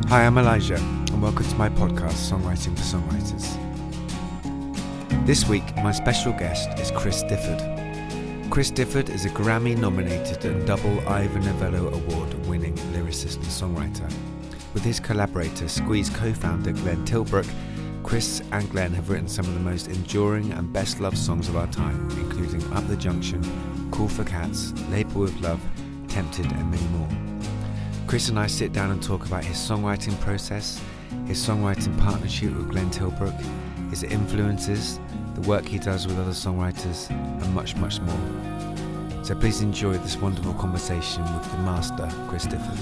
Hi, I'm Elijah, and welcome to my podcast, Songwriting for Songwriters. This week, my special guest is Chris Difford. Chris Difford is a Grammy-nominated and double Ivor Novello Award winning lyricist and songwriter. With his collaborator, Squeeze co-founder Glenn Tilbrook, Chris and Glenn have written some of the most enduring and best-loved songs of our time, including Up The Junction, Call for Cats, Label with Love, Tempted, and many more. Chris and I sit down and talk about his songwriting process, his songwriting partnership with Glenn Tilbrook, his influences, the work he does with other songwriters, and much, much more. So please enjoy this wonderful conversation with the master, Chris Difford.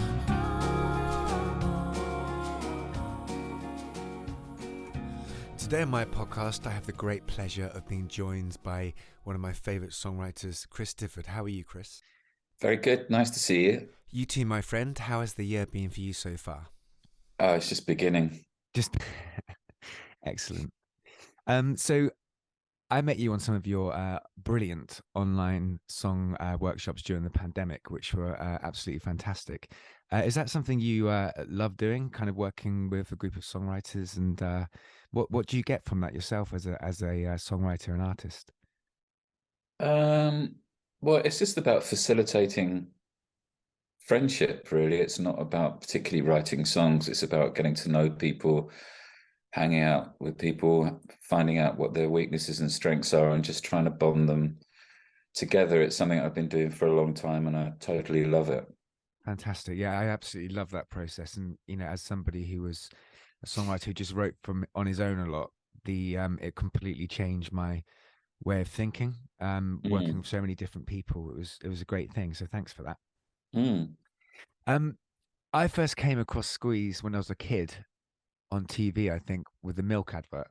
Today on my podcast, I have the great pleasure of being joined by one of my favourite songwriters, Chris Difford. How are you, Chris? Very good. Nice to see you. You too, my friend. How has the year been for you so far? It's just beginning. Just excellent. So I met you on some of your brilliant online song workshops during the pandemic, which were absolutely fantastic. Is that something you love doing, kind of working with a group of songwriters? And what do you get from that yourself as a songwriter and artist? Well, it's just about facilitating friendship, really. It's not about particularly writing songs. It's about getting to know people, hanging out with people, finding out what their weaknesses and strengths are, and just trying to bond them together. It's something I've been doing for a long time, and I totally love it. Fantastic. Yeah, I absolutely love that process. And, you know, as somebody who was a songwriter who just wrote on his own a lot, it completely changed my way of thinking. Working with so many different people, it was a great thing. So thanks for that. Um, I first came across Squeeze when I was a kid on TV, I think, with the milk advert,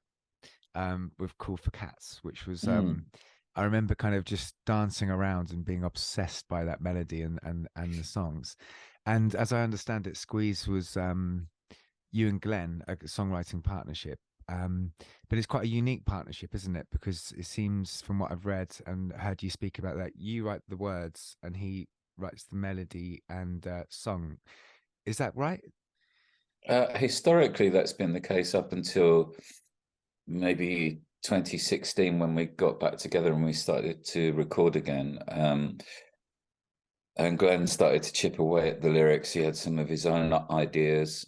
with Call for Cats, which was I remember kind of just dancing around and being obsessed by that melody and the songs. And as I understand it, Squeeze was you and Glenn, a songwriting partnership. But it's quite a unique partnership, isn't it? Because it seems, from what I've read and heard you speak about, that you write the words and he writes the melody and song. Is that right? Historically, that's been the case up until maybe 2016, when we got back together and we started to record again. And Glenn started to chip away at the lyrics. He had some of his own ideas.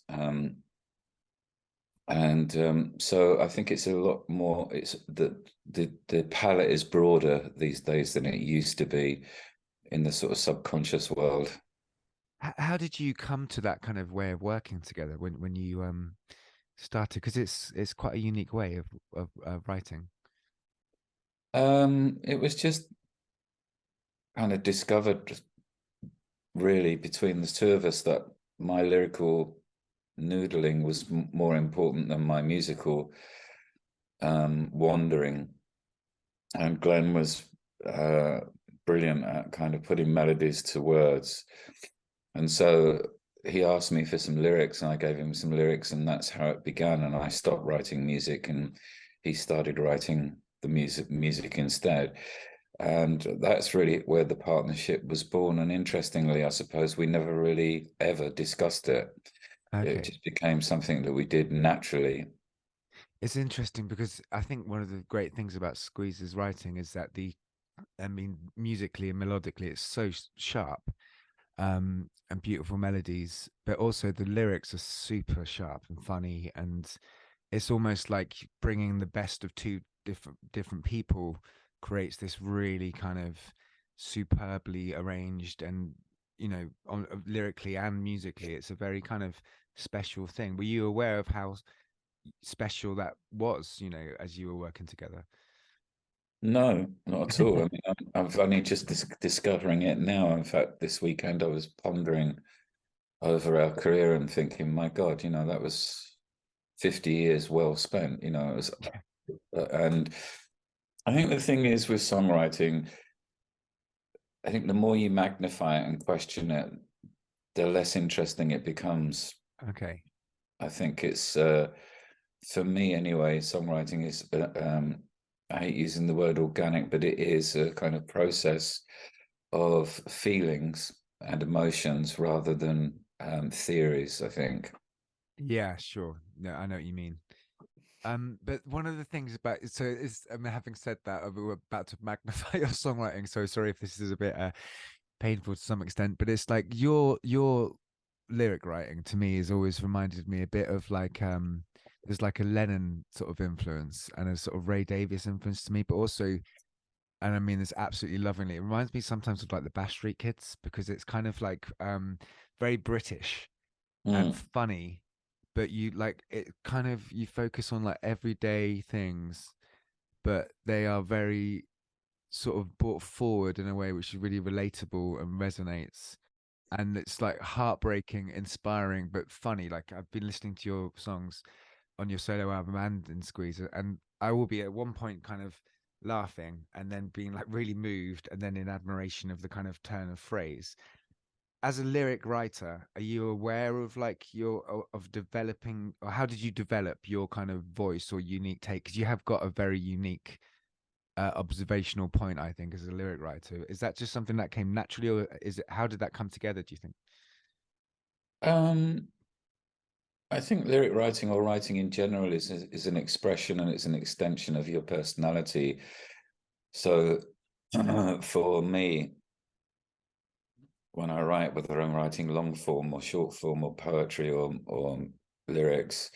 So I think it's a lot more, it's the palette is broader these days than it used to be in the sort of subconscious world. How did you come to that kind of way of working together when you started? Because it's quite a unique way of writing. It was just kind of discovered, really, between the two of us, that my lyrical noodling was more important than my musical wandering. And Glenn was brilliant at kind of putting melodies to words. And so he asked me for some lyrics, and I gave him some lyrics, and that's how it began. And I stopped writing music, and he started writing the music instead. And that's really where the partnership was born. And interestingly, I suppose we never really ever discussed it. Okay. It just became something that we did naturally. It's interesting because I think one of the great things about Squeeze's writing is that musically and melodically, it's so sharp, and beautiful melodies, but also the lyrics are super sharp and funny, and it's almost like bringing the best of two different people creates this really kind of superbly arranged and, you know, lyrically and musically, it's a very kind of special thing. Were you aware of how special that was, you know, as you were working together? No, not at all. I mean, I'm only just discovering it now. In fact, this weekend I was pondering over our career and thinking, my God, that was 50 years well spent. It was, and I think the thing is with songwriting, I think the more you magnify it and question it, the less interesting it becomes. Okay. I think it's, for me anyway, songwriting is, I hate using the word organic, but it is a kind of process of feelings and emotions rather than theories, I think. Yeah, sure. No, I know what you mean. But one of the things about so is having said that, we're about to magnify your songwriting. So sorry if this is a bit painful to some extent, but it's like your lyric writing to me has always reminded me a bit of like there's like a Lennon sort of influence and a sort of Ray Davies influence to me, but also, and I mean this absolutely lovingly, it reminds me sometimes of like the Bash Street Kids because it's kind of like very British and Mm, funny, but you like it kind of you focus on like everyday things, but they are very sort of brought forward in a way which is really relatable and resonates. And it's like heartbreaking, inspiring, but funny. Like I've been listening to your songs on your solo album and in Squeeze, and I will be at one point kind of laughing and then being like really moved and then in admiration of the kind of turn of phrase. As a lyric writer, are you aware of like your of developing, or how did you develop your kind of voice or unique take? Because you have got a very unique observational point, I think, as a lyric writer. Is that just something that came naturally, or is it? How did that come together? Do you think? um, I think lyric writing or writing in general is an expression and it's an extension of your personality. So for me, when I write, whether I'm writing long form or short form or poetry or lyrics,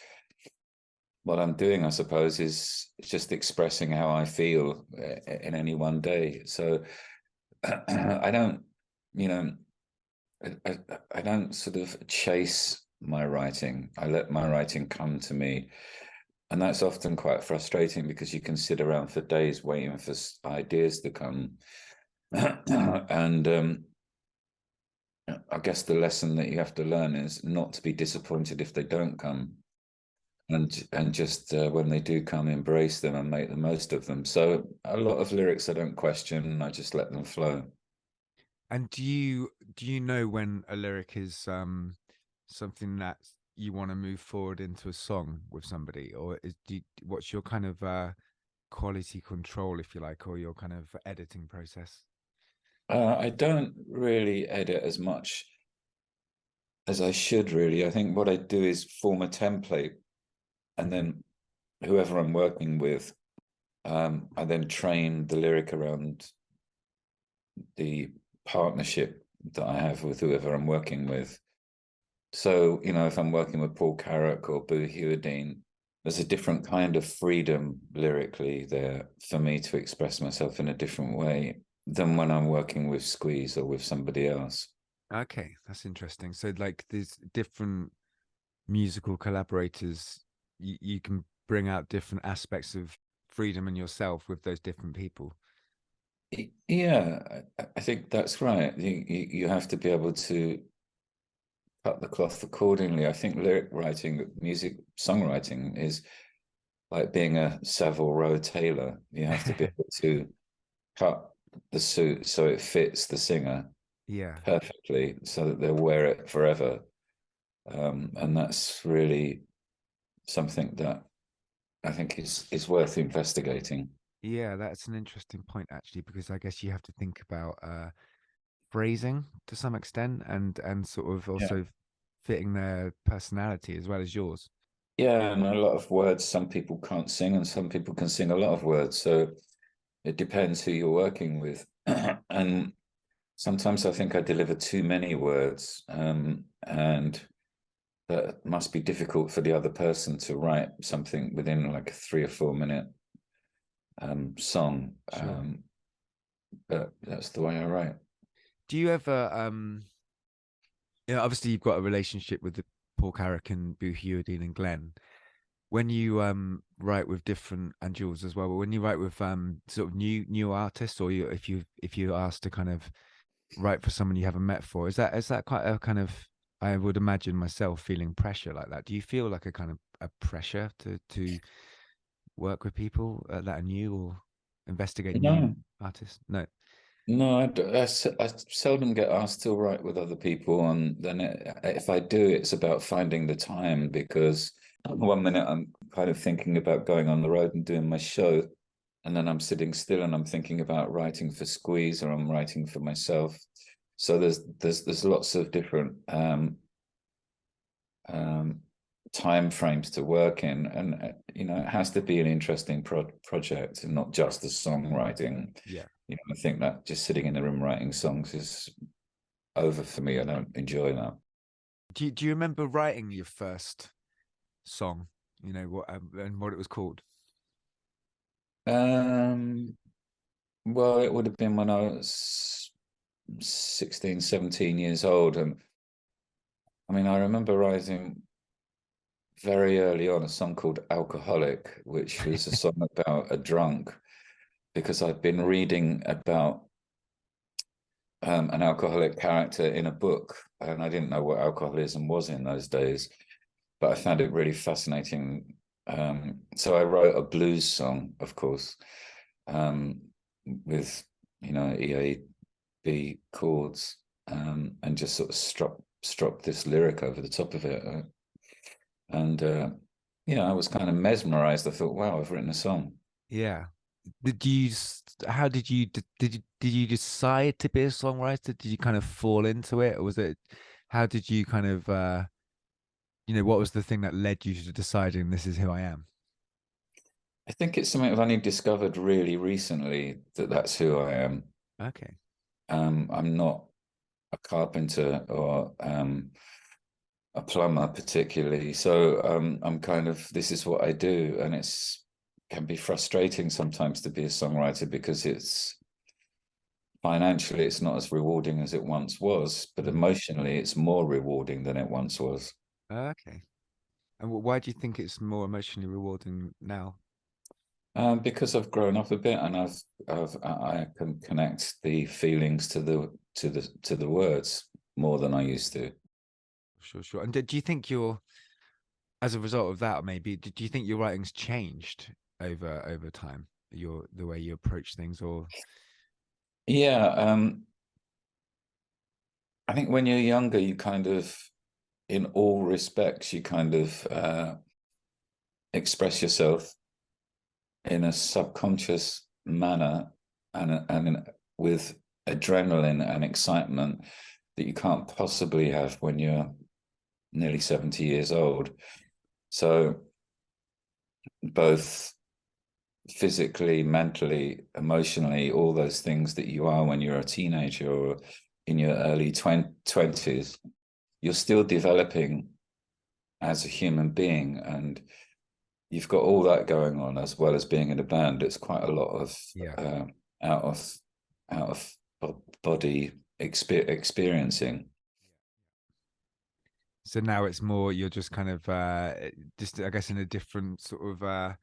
what I'm doing, I suppose, is just expressing how I feel in any one day. So I don't, you know, I don't sort of chase my writing. I let my writing come to me. And that's often quite frustrating because you can sit around for days waiting for ideas to come. And I guess the lesson that you have to learn is not to be disappointed if they don't come, and just when they do come, embrace them and make the most of them. So a lot of lyrics I don't question, I just let them flow. And do you know when a lyric is something that you want to move forward into a song with somebody, or what's your kind of quality control, if you like, or your kind of editing process? I don't really edit as much as I should, really. I think what I do is form a template, and then whoever I'm working with, I then train the lyric around the partnership that I have with whoever I'm working with. So, if I'm working with Paul Carrack or Boo Hewerdine, there's a different kind of freedom lyrically there for me to express myself in a different way than when I'm working with Squeeze or with somebody else. Okay, that's interesting. So like there's different musical collaborators, you can bring out different aspects of freedom in yourself with those different people. Yeah, I think that's right. You have to be able to cut the cloth accordingly. I think lyric writing, music songwriting is like being a Savile Row tailor. You have to be able to cut the suit so it fits the singer Yeah. perfectly so that they'll wear it forever. And that's really something that I think is worth investigating. Yeah, that's an interesting point actually, because I guess you have to think about phrasing to some extent and sort of Yeah. also fitting their personality as well as yours. Yeah, and a lot of words some people can't sing and some people can sing a lot of words. So it depends who you're working with. And sometimes I think I deliver too many words, and that must be difficult for the other person to write something within like a 3 or 4 minute song. Sure. But that's the way I write. Do you ever obviously you've got a relationship with the Paul Carrack and Boo Hewerdine and Glenn. When you write with different, and Jules as well, but when you write with sort of new artists, or if you asked to kind of write for someone you haven't met for, is that quite a kind of, I would imagine myself feeling pressure like that. Do you feel like a kind of a pressure to work with people that are new or investigate new No, artists? No. no, I seldom get asked to write with other people, and then if I do, it's about finding the time because one minute I'm kind of thinking about going on the road and doing my show, and then I'm sitting still and I'm thinking about writing for Squeeze or I'm writing for myself. So there's lots of different um, time frames to work in, and you know, it has to be an interesting project and not just the songwriting. Yeah. You know, I think that just sitting in the room writing songs is over for me. I don't enjoy that. Do you remember writing your first song? You know what and what it was called? Well, it would have been when I was 16, 17 years old, and I mean, I remember writing very early on a song called Alcoholic, which was a song about a drunk, because I'd been reading about an alcoholic character in a book, and I didn't know what alcoholism was in those days, but I found it really fascinating. So I wrote a blues song, of course, with, you know, EAB chords, and just sort of struck this lyric over the top of it. And yeah, I was kind of mesmerized. I thought, wow, I've written a song. Yeah. How did you decide to be a songwriter? Did you kind of fall into it, or was it, how did you kind of what was the thing that led you to deciding this is who I am? I think it's something I've only discovered really recently, that that's who I am. Okay. I'm not a carpenter or a plumber particularly, so I'm kind of, this is what I do, and it's can be frustrating sometimes to be a songwriter, because it's financially it's not as rewarding as it once was, but emotionally it's more rewarding than it once was. Okay. And why do you think it's more emotionally rewarding now? Because I've grown up a bit, and I can connect the feelings to the words more than I used to. Sure, sure. And do you think as a result of that, maybe, do you think your writing's changed over time? The way you approach things, or Yeah, I think when you're younger, you kind of, in all respects, you kind of express yourself in a subconscious manner, and with adrenaline and excitement that you can't possibly have when you're nearly 70 years old. So both physically, mentally, emotionally, all those things that you are when you're a teenager or in your early 20s, you're still developing as a human being, and you've got all that going on, as well as being in a band. It's quite a lot of yeah. out of body experiencing. So now it's more, you're just kind of just, I guess, in a different sort of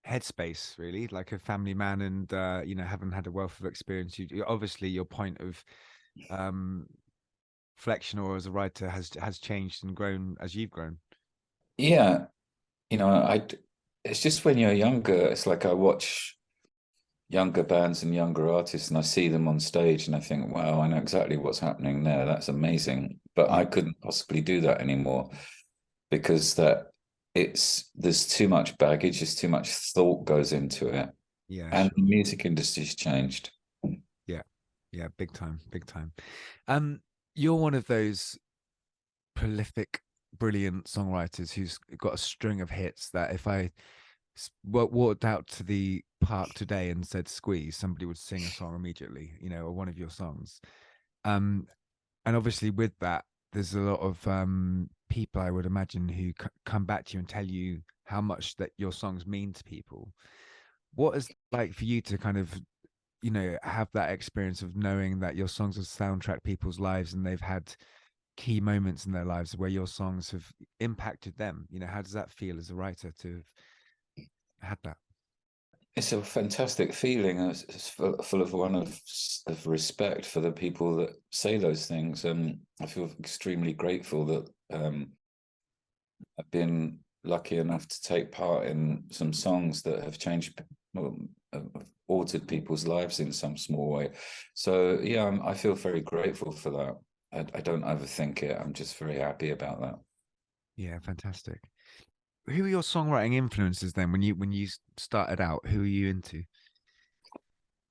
headspace, really, like a family man, and haven't had a wealth of experience. Obviously your point of um flexion or as a writer has changed and grown as you've grown. Yeah, you know, it's just when you're younger, it's like I watch younger bands and younger artists, and I see them on stage, and I think, wow, I know exactly what's happening there. That's amazing. But Yeah. I couldn't possibly do that anymore, because there's too much baggage, there's too much thought goes into it. Yeah, And sure. the music industry's changed. Yeah. Yeah, big time, big time. um you're one of those prolific, brilliant songwriters who's got a string of hits that if I walked out to the park today and said "Squeeze," somebody would sing a song immediately, or one of your songs. Um, and obviously, with that, there's a lot of people, I would imagine, who come back to you and tell you how much that your songs mean to people. What is it like for you to kind of, have that experience of knowing that your songs have soundtrack people's lives, and they've had key moments in their lives where your songs have impacted them? How does that feel as a writer to have had that? It's a fantastic feeling. It's full of one of respect for the people that say those things. And I feel extremely grateful that I've been lucky enough to take part in some songs that have changed, well, have altered people's lives in some small way. So yeah, I feel very grateful for that. I don't overthink it. I'm just very happy about that. Yeah, fantastic. Who are your songwriting influences then? When you started out, who are you into?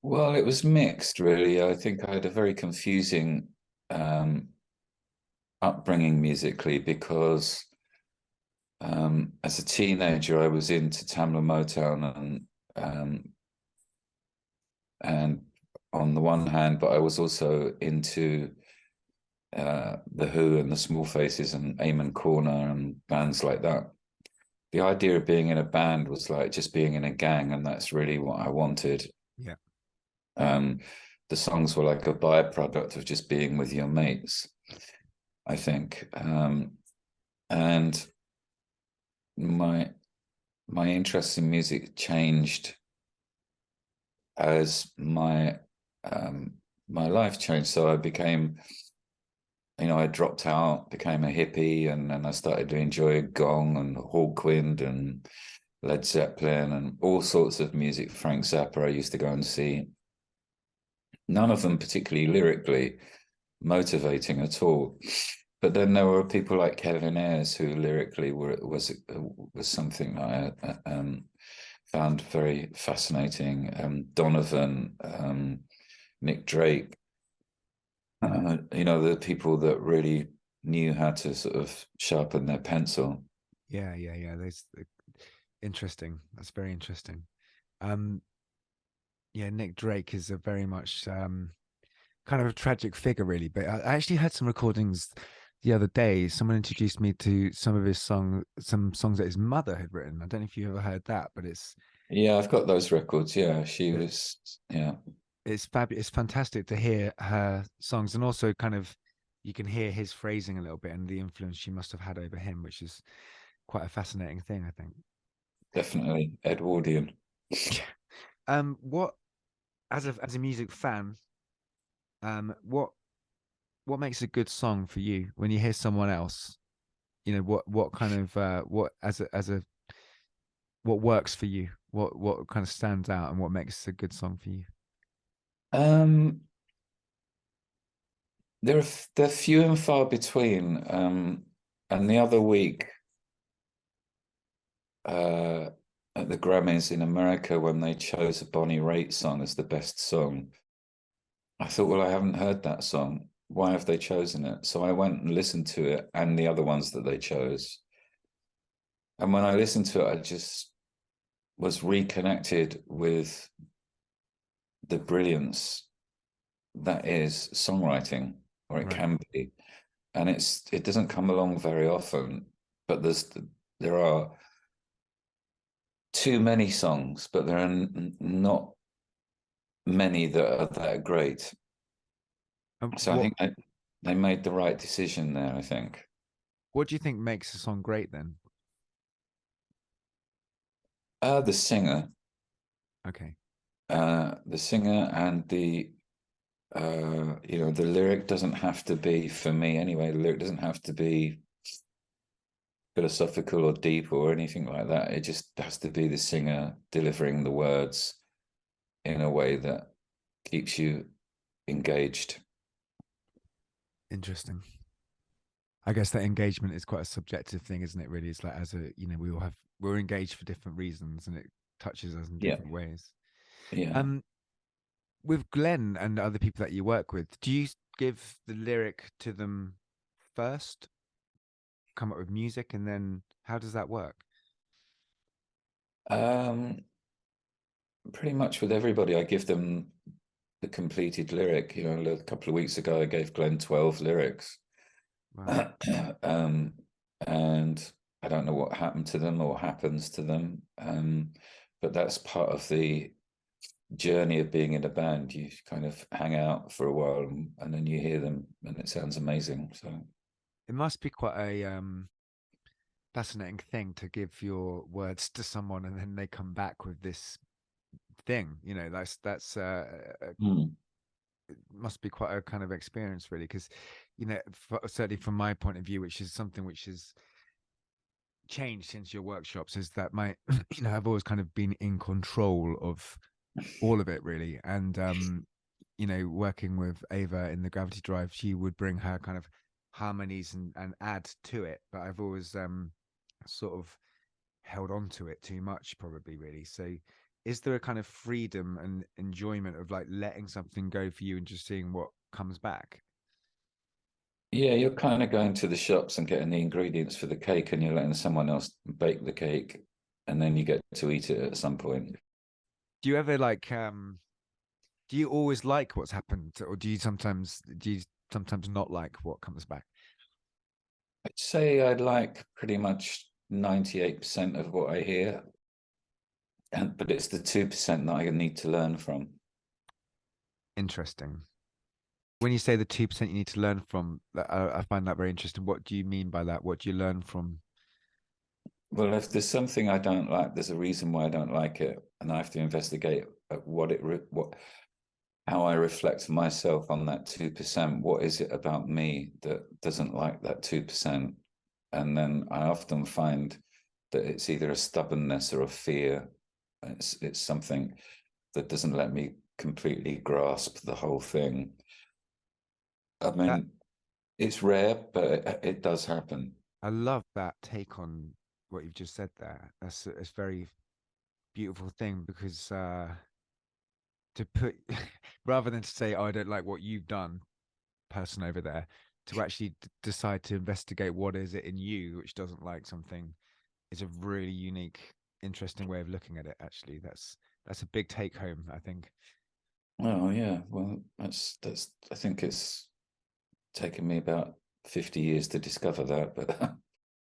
Well, it was mixed, really. I think I had a very confusing um, upbringing musically, because As a teenager, I was into Tamla Motown and on the one hand, but I was also into the Who and the Small Faces and Eamon Corner and bands like that. The idea of being in a band was like just being in a gang, and that's really what I wanted. Yeah. Um, the songs were like a byproduct of just being with your mates, I think. And my interest in music changed as my life changed. So I became, I dropped out, became a hippie, and then I started to enjoy Gong and Hawkwind and Led Zeppelin and all sorts of music. Frank Zappa, I used to go and see. None of them particularly lyrically motivating at all. But then there were people like Kevin Ayers who lyrically was something I found very fascinating. Donovan, Nick Drake, the people that really knew how to sort of sharpen their pencil. Yeah. There's interesting. That's very interesting. Um, yeah, Nick Drake is a very much kind of a tragic figure, really. But I actually had some recordings the other day. Someone introduced me to some of his some songs that his mother had written. I don't know if you ever heard that, but Yeah, I've got those records. Yeah, she it, was. Yeah, it's fabulous. It's fantastic to hear her songs, and also kind of you can hear his phrasing a little bit and the influence she must have had over him, which is quite a fascinating thing, I think. definitely Edwardian. What as a music fan, what makes a good song for you when you hear someone else? You know, what kind of what as a what works for you? What kind of stands out and what makes a good song for you? Um, they're few and far between. And the other week, uh, at the Grammys in America, when they chose a Bonnie Raitt song as the best song, I thought, well, I haven't heard that song. Why have they chosen it? So I went and listened to it and the other ones that they chose. And when I listened to it, I just was reconnected with the brilliance that is songwriting, or it Right. can be. And it doesn't come along very often, but there are too many songs, but there are not many that are that great. So I What think they made the right decision there, I think. do you think makes a song great then? The singer, Okay. and the lyric doesn't have to be, for me anyway, the lyric doesn't have to be philosophical or deep or anything like that. It just has to be the singer delivering the words in a way that keeps you engaged. Interesting. I guess that engagement is quite a subjective thing, isn't it? Really, it's like we're engaged for different reasons, and it touches us in Yeah, different ways. yeah. Um, with Glenn and other people that you work with, do you give the lyric to them first, come up with music, and then how does that work? Um, Pretty much with everybody, I give them the completed lyric. A couple of weeks ago, I gave Glenn 12 lyrics. Wow, um, and I don't know what happened to them or happens to them. But that's part of the journey of being in a band. You kind of hang out for a while and then you hear them and it sounds amazing. So it must be quite a fascinating thing to give your words to someone, and then they come back with this thing. You know, mm, must be quite a kind of experience, really, because certainly from my point of view, which is something which has changed since your workshops, is that my I've always kind of been in control of all of it, really. And working with Ava in the Gravity Drive, she would bring her kind of harmonies and add to it, but I've always sort of held on to it too much, probably, really. So is there a kind of freedom and enjoyment of like letting something go for you and just seeing what comes back? Yeah, you're kind of going to the shops and getting the ingredients for the cake, and you're letting someone else bake the cake, and then you get to eat it at some point. Do you ever like do you always like what's happened, or do you sometimes not like what comes back? I'd say I like pretty much 98% of what I hear, and but it's the 2% that I need to learn from. Interesting. When you say the 2% you need to learn from, I find that very interesting. What do you mean by that? What do you learn from? Well, if there's something I don't like, there's a reason why I don't like it, and I have to investigate what how I reflect myself on that 2%. What is it about me that doesn't like that 2%? And then I often find that it's either a stubbornness or a fear. It's something that doesn't let me completely grasp the whole thing. I That mean, it's rare, but it does happen. I love that take on what you've just said there. That's a very beautiful thing because to put rather than to say, "Oh, I don't like what you've done," person over there, to actually decide to investigate what is it in you which doesn't like something is a really unique, interesting way of looking at it. Actually, that's a big take home, I think. Oh yeah, well, that's. I think it's taken me about 50 years to discover that, but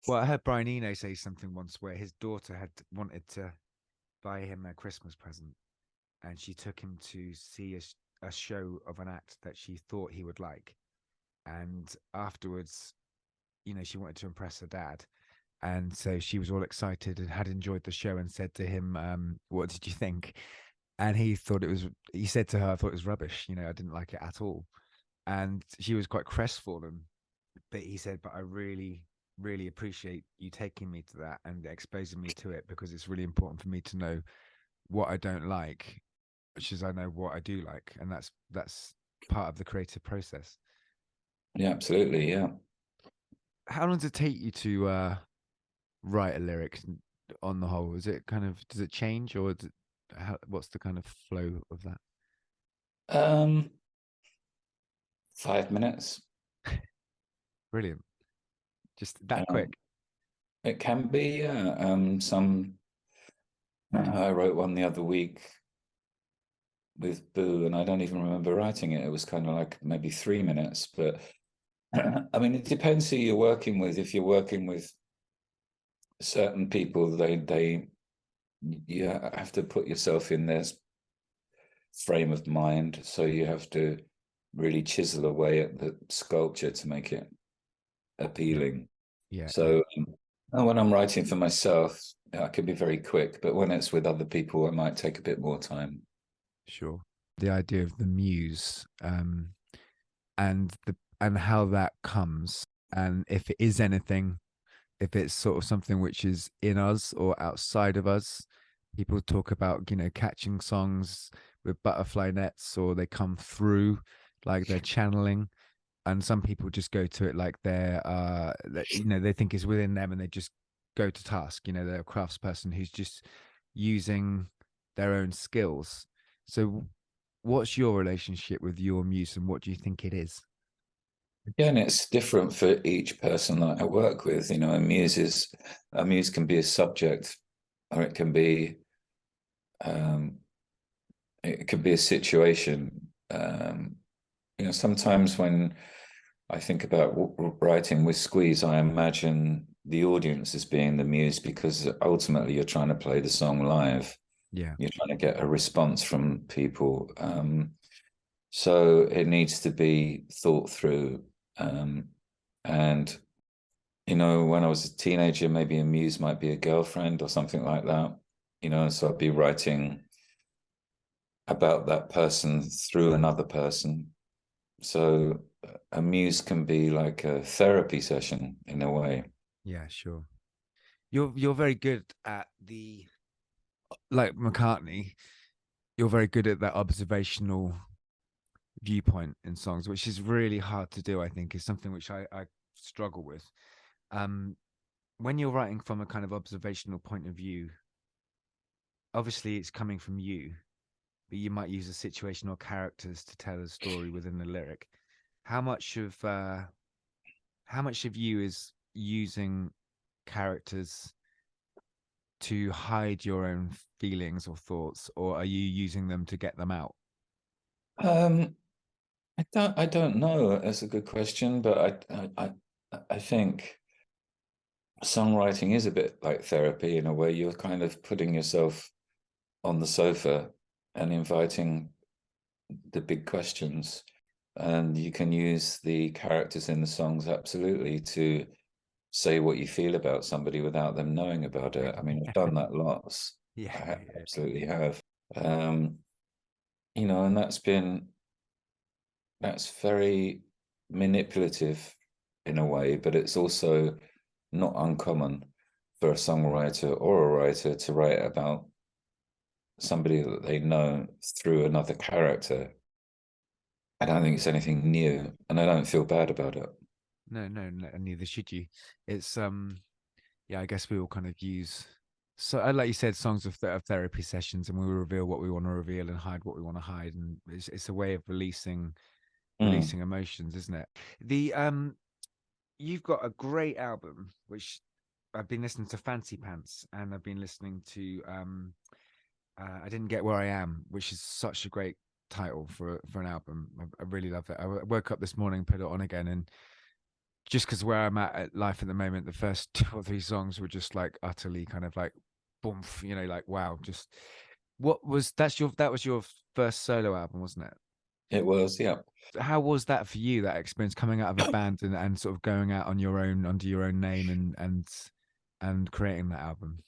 Well, I heard Brian Eno say something once where his daughter had wanted to buy him a Christmas present, and she took him to see a show of an act that she thought he would like. And afterwards, she wanted to impress her dad. And so she was all excited and had enjoyed the show and said to him, "What did you think?" And he said to her, "I thought it was rubbish. I didn't like it at all." And she was quite crestfallen. But he said, "But I really, really appreciate you taking me to that and exposing me to it because it's really important for me to know what I don't like, which is I know what I do like, and that's part of the creative process." yeah, absolutely, yeah. How long does it take you to write a lyric on the whole? Is it does it change, or what's the kind of flow of that? Um, 5 minutes. Brilliant. Just that Um, quick. it can be, yeah. Some I wrote one the other week with Boo, and I don't even remember writing it. It was kind of like maybe 3 minutes, but I mean, it depends who you're working with. If you're working with certain people, they you have to put yourself in their frame of mind, so you have to really chisel away at the sculpture to make it Yeah, appealing. yeah, yeah. So and when I'm writing for myself, I can be very quick, but when it's with other people, it might take a bit more time. Sure. The idea of the muse, and how that comes, and if it is anything, if it's sort of something which is in us or outside of us. People talk about, catching songs with butterfly nets, or they come through like they're channeling. And some people just go to it like they think it's within them and they just go to task. They're a craftsperson who's just using their own skills. So what's your relationship with your muse, and what do you think it is? Again, it's different for each person that I work with. A muse can be a subject, or um, it could be a situation. Sometimes when I think about writing with Squeeze, I imagine the audience as being the muse because ultimately you're trying to play the song live. Yeah, You're trying to get a response from people. So it needs to be thought through. And, when I was a teenager, maybe a muse might be a girlfriend or something like that. So I'd be writing about that person through another person. So a muse can be like a therapy session in a way. yeah, sure. You're very good at the, like McCartney, you're very good at that observational viewpoint in songs, which is really hard to do. I think is something which I struggle with. Um, when you're writing from a kind of observational point of view, obviously it's coming from you, but you might use a situation or characters to tell a story within the lyric. How much of how much of you is using characters to hide your own feelings or thoughts, or are you using them to get them out? Um, I don't know. That's a good question, but I think songwriting is a bit like therapy in a way. You're kind of putting yourself on the sofa and inviting the big questions, and you can use the characters in the songs absolutely to say what you feel about somebody without them knowing about it. I mean, I've done that lots. Yeah, I yeah, yeah. absolutely have. Um, and that's very manipulative in a way, but it's also not uncommon for a songwriter or a writer to write about somebody that they know through another character. I don't think it's anything new, and I don't feel bad about it. No, no, no, and neither should you. It's yeah, I guess we all kind of use, so like you said, songs of therapy sessions, and we will reveal what we want to reveal and hide what we want to hide, and it's a way of Mm, releasing emotions, isn't it? The you've got a great album which I've been listening to, Fancy Pants, and I've been listening to I Didn't Get Where I Am, which is such a great title for an album. I really love it. I woke up this morning, put it on again, and just because where I'm at life at the moment, the first 2 or 3 songs were just like utterly kind of like boom, like wow. Just what was that was your first solo album, wasn't it? it was, yeah. How was that for you? That experience coming out of a band and sort of going out on your own under your own name and creating that album.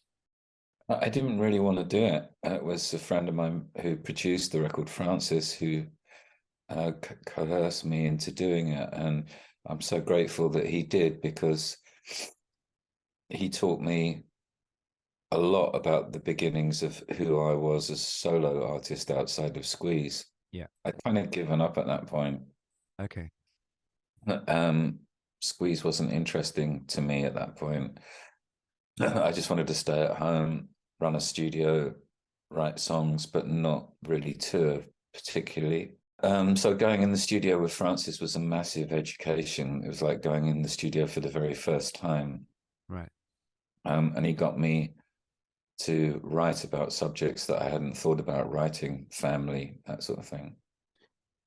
I didn't really want to do it. It was a friend of mine who produced the record, Francis, who coerced me into doing it. And I'm so grateful that he did, because he taught me a lot about the beginnings of who I was as a solo artist outside of Squeeze. Yeah. I'd kind of given up at that point. Okay. Um, Squeeze wasn't interesting to me at that point. I just wanted to stay at home, run a studio, write songs, but not really tour particularly. So going in the studio with Francis was a massive education. It was like going in the studio for the very first time. Right. And he got me to write about subjects that I hadn't thought about writing, family, that sort of thing.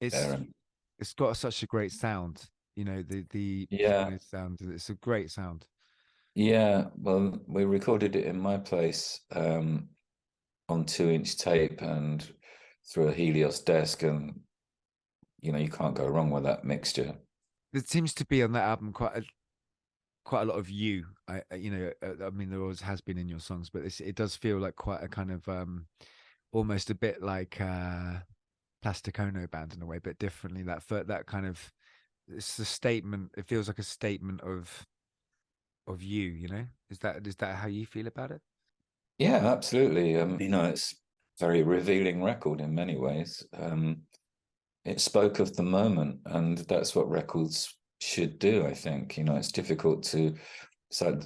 It's Parent. it's got such a great sound. The Yeah, piano sound. It's a great sound. yeah. Well, we recorded it in my place, on 2-inch tape and through a Helios desk, and you can't go wrong with that mixture. There seems to be on that album quite a lot of you. I mean, there always has been in your songs, but it does feel like quite a kind of almost a bit like Plastic Ono Band in a way, but differently. That kind of, it's a statement. It feels like a statement of you. Is that how you feel about it? Yeah, absolutely. It's a very revealing record in many ways. It spoke of the moment, and that's what records should do, I think. It's difficult to, so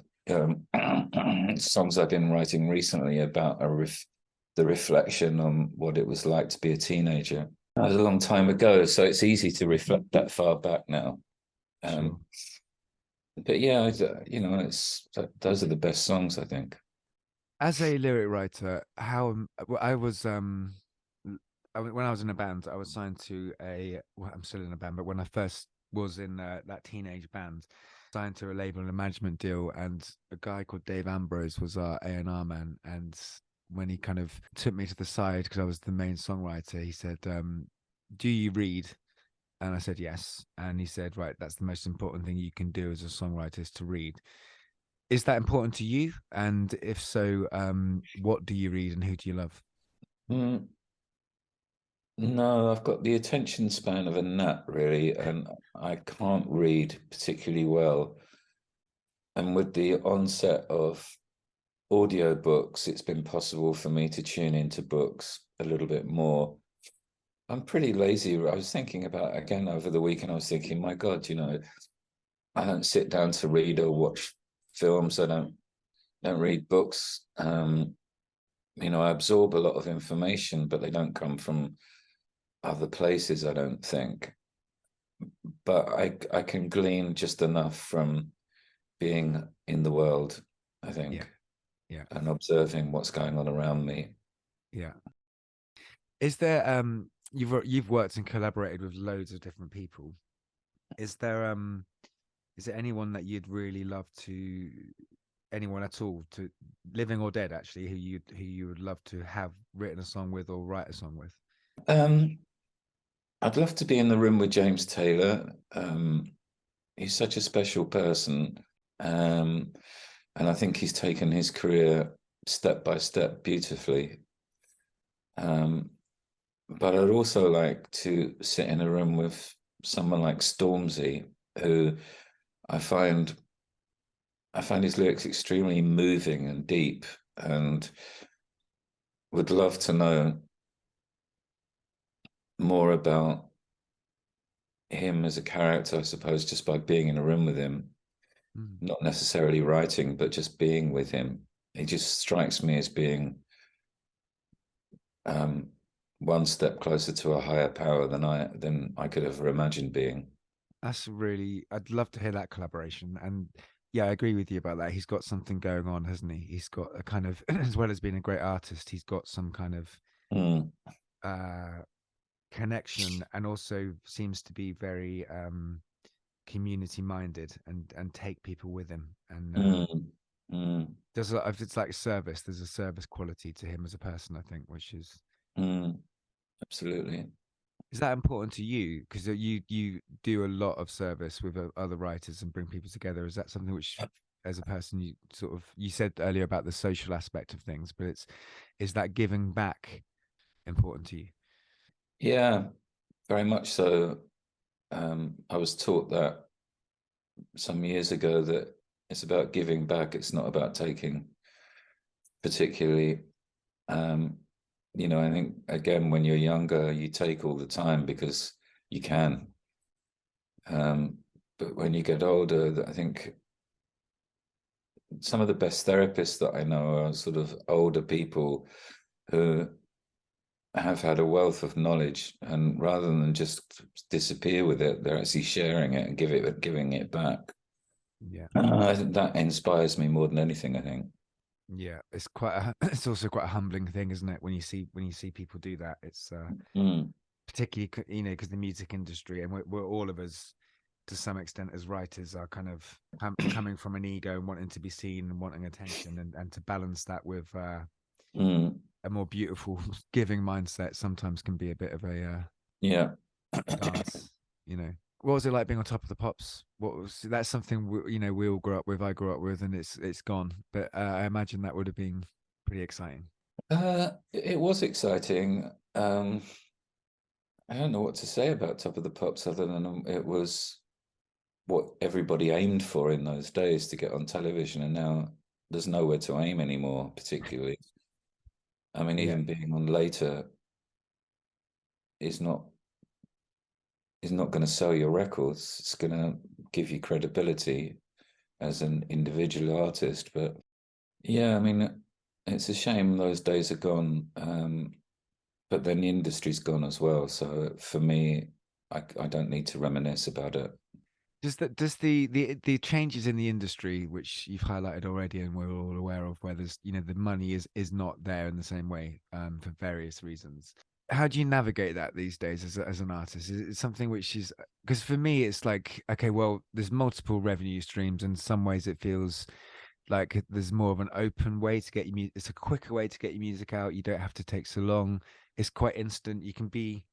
songs I've been writing recently about the reflection on what it was like to be a teenager. That was a long time ago, so it's easy to reflect that far back now. Sure. Um, but yeah, those are the best songs, I think. As a lyric writer, well, I was when I was in a band, I was signed to well, I'm still in a band, but when I first was in that teenage band, signed to a label and a management deal, and a guy called Dave Ambrose was our A&R man, and when he kind of took me to the side because I was the main songwriter, he said, "Do you read?" And I said yes, and he said, "Right, that's the most important thing you can do as a songwriter is to read." Is that important to you? And if so, what do you read and who do you love? Mm, no, I've got the attention span of a gnat, really, and I can't read particularly well. And with the onset of audiobooks, it's been possible for me to tune into books a little bit more. I'm pretty lazy. I was thinking about again over the weekend. I was thinking, my God, I don't sit down to read or watch films. I don't read books. I absorb a lot of information, but they don't come from other places, I don't think. but I can glean just enough from being in the world, I Yeah. think, Yeah. and observing what's going on around me. Yeah. Is there you've worked and collaborated with loads of different people. Is there anyone that you'd really love to, anyone at all, to, living or dead actually, who you would love to have written a song with or write a song with? Um, I'd love to be in the room with James Taylor. He's such a special person. Um, and I think he's taken his career step by step beautifully. But I'd also like to sit in a room with someone like Stormzy, who I find his lyrics extremely moving and deep, and would love to know more about him as a character, I suppose, just by being in a room with him, Mm. not necessarily writing, but just being with him. He just strikes me as being um, one step closer to a higher power than I could ever imagine being. That's really, I'd love to hear that collaboration. And yeah, I agree with you about that. He's got something going on, hasn't he? He's got a kind of, as well as being a great artist, he's got some kind of Mm, uh connection, and also seems to be very community minded, and take people with him, and mm, mm, there's a, if it's like service, there's a service quality to him as a person, I think, which mm, absolutely. is that important to you, because you do a lot of service with other writers and bring people together. Is that something which, as a person, you sort of, you said earlier about the social aspect of things, but is that giving back important to you? Yeah, very much so. I was taught that some years ago that it's about giving back. It's not about taking, particularly. Um, I think again, when you're younger, you take all the time because you can. But when you get older, I think some of the best therapists that I know are sort of older people who have had a wealth of knowledge, and rather than just disappear with it, they're actually sharing it and giving it back. Yeah. That inspires me more than anything, I think. Yeah, it's quite a, it's also quite a humbling thing, isn't it, when you see people do that? It's Mm, particularly, because the music industry, and we're all of us to some extent as writers, are kind of coming from an ego and wanting to be seen and wanting attention, and to balance that with mm, a more beautiful giving mindset sometimes can be a bit of a yeah. dance. What was it like being on Top of the Pops? What was that's something we all grew up with. I grew up with, and it's gone. But I imagine that would have been pretty exciting. It was exciting. I don't know what to say about Top of the Pops other than it was what everybody aimed for in those days to get on television, and now there's nowhere to aim anymore, particularly. I mean, Yeah. even being on later is not going to sell your records. It's going to give you credibility as an individual artist. But yeah, I mean, it's a shame those days are gone. But then the industry's gone as well. So for me, I don't need to reminisce about it. Does the changes in the industry, which you've highlighted already, and we're all aware of, where there's the money is not there in the same way, for various reasons. How do you navigate that these days as an artist? Is it something which is, because for me it's like, okay, well, there's multiple revenue streams. In some ways it feels like there's more of an open way to get your music. It's a quicker way to get your music out. You don't have to take so long. It's quite instant. It can be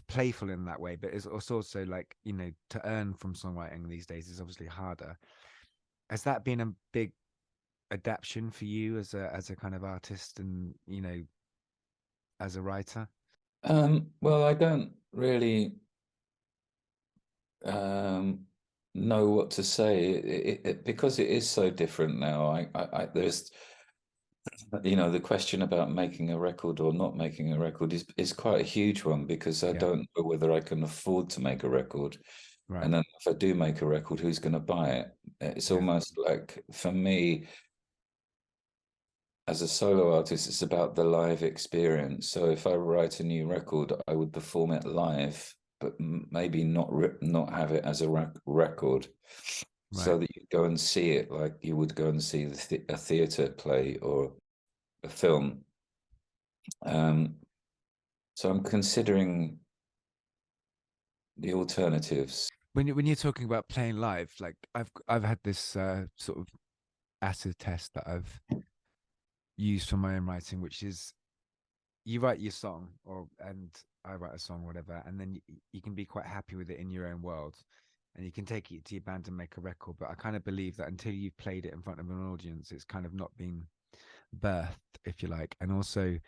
playful in that way, but it's also like, to earn from songwriting these days is obviously harder. Has that been a big adaptation for you as a kind of artist, and as a writer? Well, I don't really um, know what to say because it is so different now. There's the question about making a record or not making a record is quite a huge one, because I Yeah. don't know whether I can afford to make a record, Right. and then if I do make a record, who's going to buy it? It's Yeah. almost like, for me as a solo artist, it's about the live experience. So if I write a new record, I would perform it live, but maybe not have it as a record, Right. so that you go and see it like you would go and see a theatre play or a film. So I'm considering the alternatives. When you're talking about playing live, like I've had this sort of acid test that I've used for my own writing, which is you write your song, and I write a song, whatever, and then you can be quite happy with it in your own world, and you can take it to your band and make a record. But I kind of believe that until you've played it in front of an audience, it's kind of not been birthed, if you like. And also,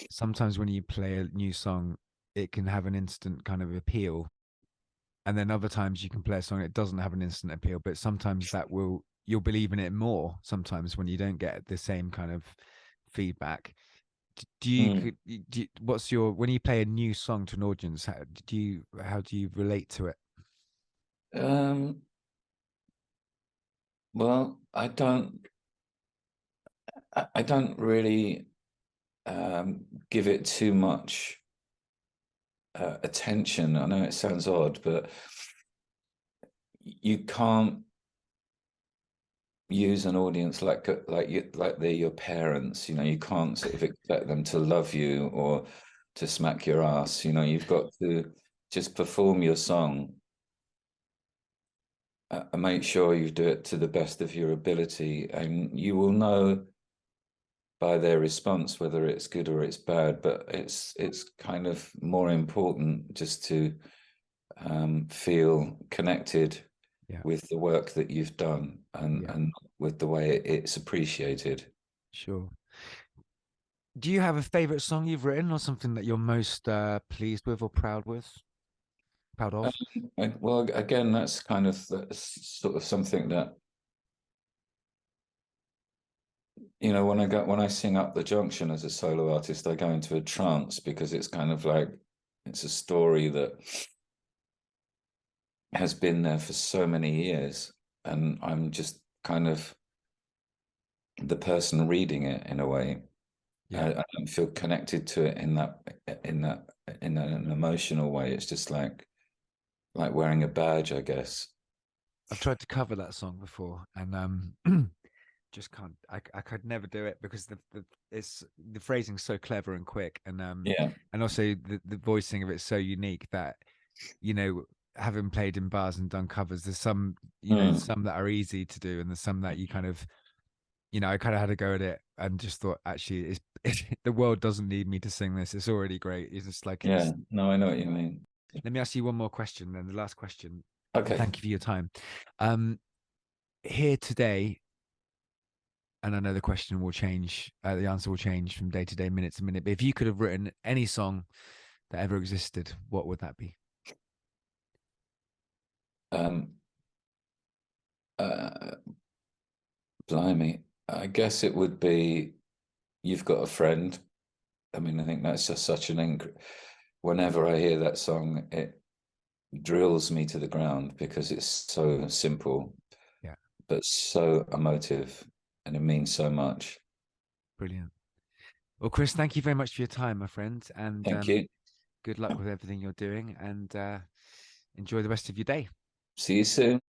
sometimes when you play a new song, it can have an instant kind of appeal, and then other times you can play a song that doesn't have an instant appeal, but sometimes you'll believe in it more sometimes when you don't get the same kind of feedback. What's your, when you play a new song to an audience, how do you relate to it? Well, I don't really give it too much attention. I know it sounds odd, but you can't use an audience like they're your parents. You can't sort of expect them to love you or to smack your ass. You've got to just perform your song and make sure you do it to the best of your ability, and you will know by their response whether it's good or it's bad. But it's kind of more important just to feel connected with the work that you've done, and with the way it's appreciated. Sure. Do you have a favorite song you've written, or something that you're most pleased with or proud of? Well, again, that's sort of something that, when I sing Up The Junction as a solo artist, I go into a trance, because it's kind of like it's a story that has been there for so many years, and I'm just kind of the person reading it in a way. I don't feel connected to it in an emotional way. It's just like wearing a badge, I guess. I've tried to cover that song before, and just can't. I could never do it, because the phrasing's so clever and quick, and Yeah. and also the voicing of it's so unique that, having played in bars and done covers, there's some some that are easy to do, and there's some that you kind of, I kind of had to go at it and just thought, actually, the world doesn't need me to sing this. It's already great. It's just like, No, I know what you mean. Let me ask you one more question, then the last question. Okay. Thank you for your time. Here today, and I know the question will change, the answer will change from day to day, minute to minute. But if you could have written any song that ever existed, what would that be? Blimey, I guess it would be "You've Got a Friend." I mean, I think that's just such whenever I hear that song, it drills me to the ground, because it's so simple, but so emotive, and it means so much. Brilliant. Well, Chris, thank you very much for your time, my friend, and Thank you. good luck with everything you're doing, and enjoy the rest of your day. See you soon.